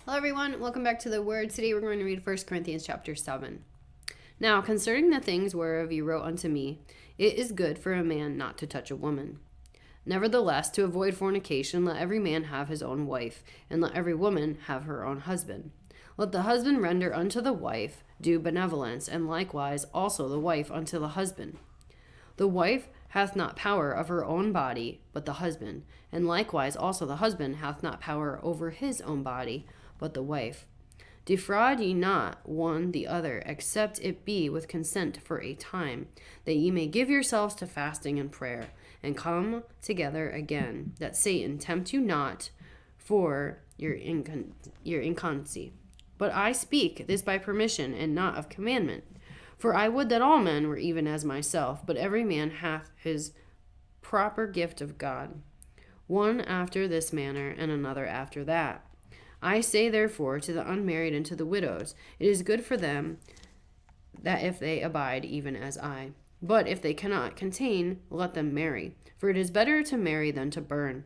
Hello everyone, welcome back to the Word. Today we're going to read 1 Corinthians chapter 7. Now, concerning the things whereof you wrote unto me, it is good for a man not to touch a woman. Nevertheless, to avoid fornication, let every man have his own wife, and let every woman have her own husband. Let the husband render unto the wife due benevolence, and likewise also the wife unto the husband. The wife hath not power of her own body, but the husband, and likewise also the husband hath not power over his own body, but the wife. Defraud ye not one the other, except it be with consent for a time, that ye may give yourselves to fasting and prayer, and come together again, that Satan tempt you not for your inconstancy. But I speak this by permission, and not of commandment. For I would that all men were even as myself, but every man hath his proper gift of God, one after this manner, and another after that. I say therefore to the unmarried and to the widows, it is good for them that if they abide even as I. But if they cannot contain, let them marry. For it is better to marry than to burn.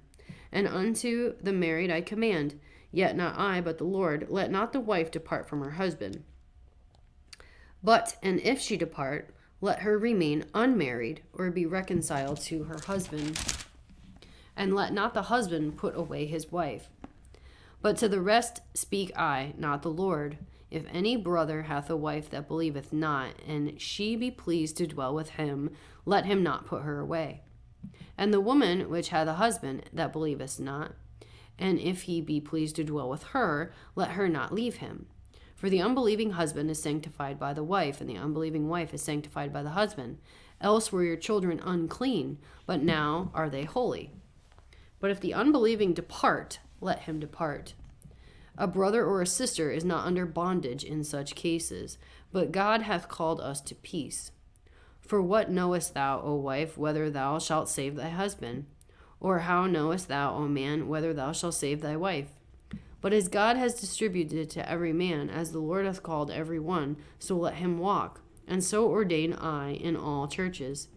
And unto the married I command, yet not I, but the Lord, let not the wife depart from her husband. But, and if she depart, let her remain unmarried, or be reconciled to her husband. And let not the husband put away his wife. But to the rest speak I, not the Lord. If any brother hath a wife that believeth not, and she be pleased to dwell with him, let him not put her away. And the woman which hath a husband that believeth not, and if he be pleased to dwell with her, let her not leave him. For the unbelieving husband is sanctified by the wife, and the unbelieving wife is sanctified by the husband. Else were your children unclean, but now are they holy. But if the unbelieving depart, let him depart. A brother or a sister is not under bondage in such cases, but God hath called us to peace. For what knowest thou, O wife, whether thou shalt save thy husband? Or how knowest thou, O man, whether thou shalt save thy wife? But as God has distributed to every man, as the Lord hath called every one, so let him walk. And so ordain I in all churches.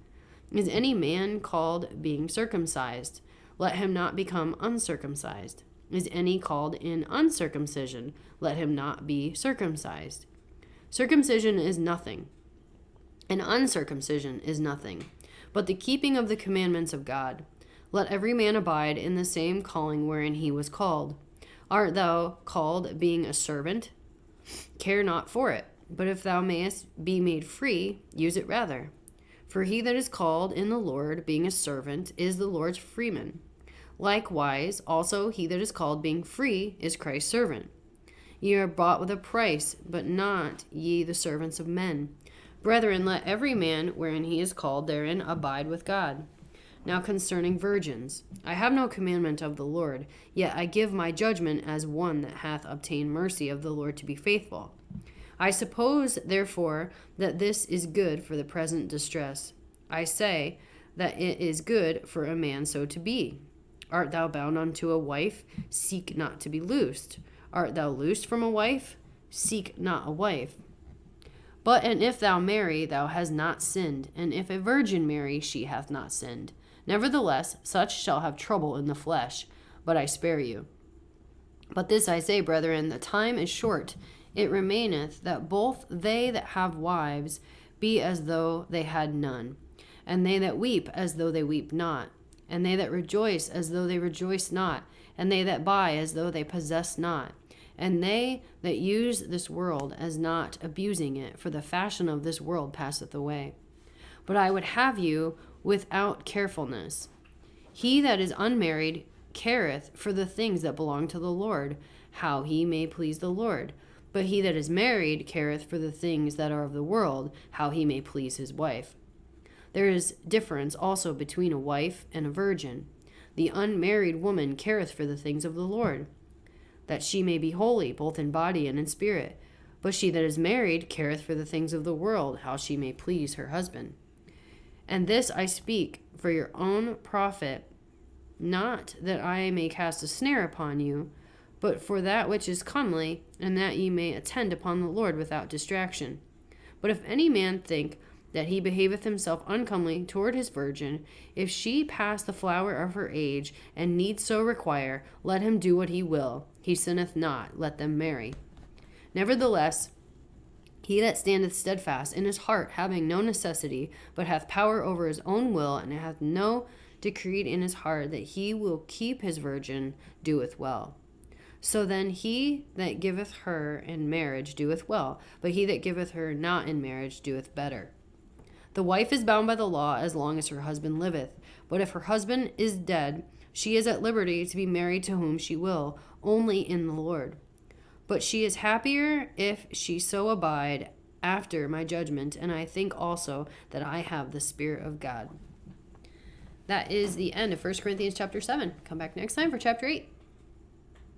Is any man called being circumcised? Let him not become uncircumcised. Is any called in uncircumcision? Let him not be circumcised. Circumcision is nothing, and uncircumcision is nothing, but the keeping of the commandments of God. Let every man abide in the same calling wherein he was called. Art thou called being a servant? Care not for it, but if thou mayest be made free, use it rather. For he that is called in the Lord, being a servant, is the Lord's freeman. Likewise, also he that is called being free is Christ's servant. Ye are bought with a price, but not ye the servants of men. Brethren, let every man wherein he is called therein abide with God. Now concerning virgins, I have no commandment of the Lord, yet I give my judgment as one that hath obtained mercy of the Lord to be faithful. I suppose, therefore, that this is good for the present distress. I say that it is good for a man so to be. Art thou bound unto a wife? Seek not to be loosed. Art thou loosed from a wife? Seek not a wife. But and if thou marry, thou hast not sinned, and if a virgin marry, she hath not sinned. Nevertheless, such shall have trouble in the flesh, but I spare you. But this I say, brethren, the time is short. It remaineth that both they that have wives be as though they had none, and they that weep as though they weep not, and they that rejoice as though they rejoice not, and they that buy as though they possess not, and they that use this world as not abusing it, for the fashion of this world passeth away. But I would have you without carefulness. He that is unmarried careth for the things that belong to the Lord, how he may please the Lord. But he that is married careth for the things that are of the world, how he may please his wife. There is difference also between a wife and a virgin. The unmarried woman careth for the things of the Lord, that she may be holy, both in body and in spirit. But she that is married careth for the things of the world, how she may please her husband. And this I speak for your own profit, not that I may cast a snare upon you, but for that which is comely, and that ye may attend upon the Lord without distraction. But if any man think that he behaveth himself uncomely toward his virgin, if she pass the flower of her age, and need so require, let him do what he will. he sinneth not, let them marry. Nevertheless, he that standeth steadfast in his heart, having no necessity, but hath power over his own will, and hath no decreed in his heart that he will keep his virgin, doeth well. So then he that giveth her in marriage doeth well, but he that giveth her not in marriage doeth better. The wife is bound by the law as long as her husband liveth, but if her husband is dead, she is at liberty to be married to whom she will, only in the Lord. But she is happier if she so abide after my judgment, and I think also that I have the Spirit of God. That is the end of 1 Corinthians chapter 7. Come back next time for chapter 8.